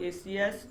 ACS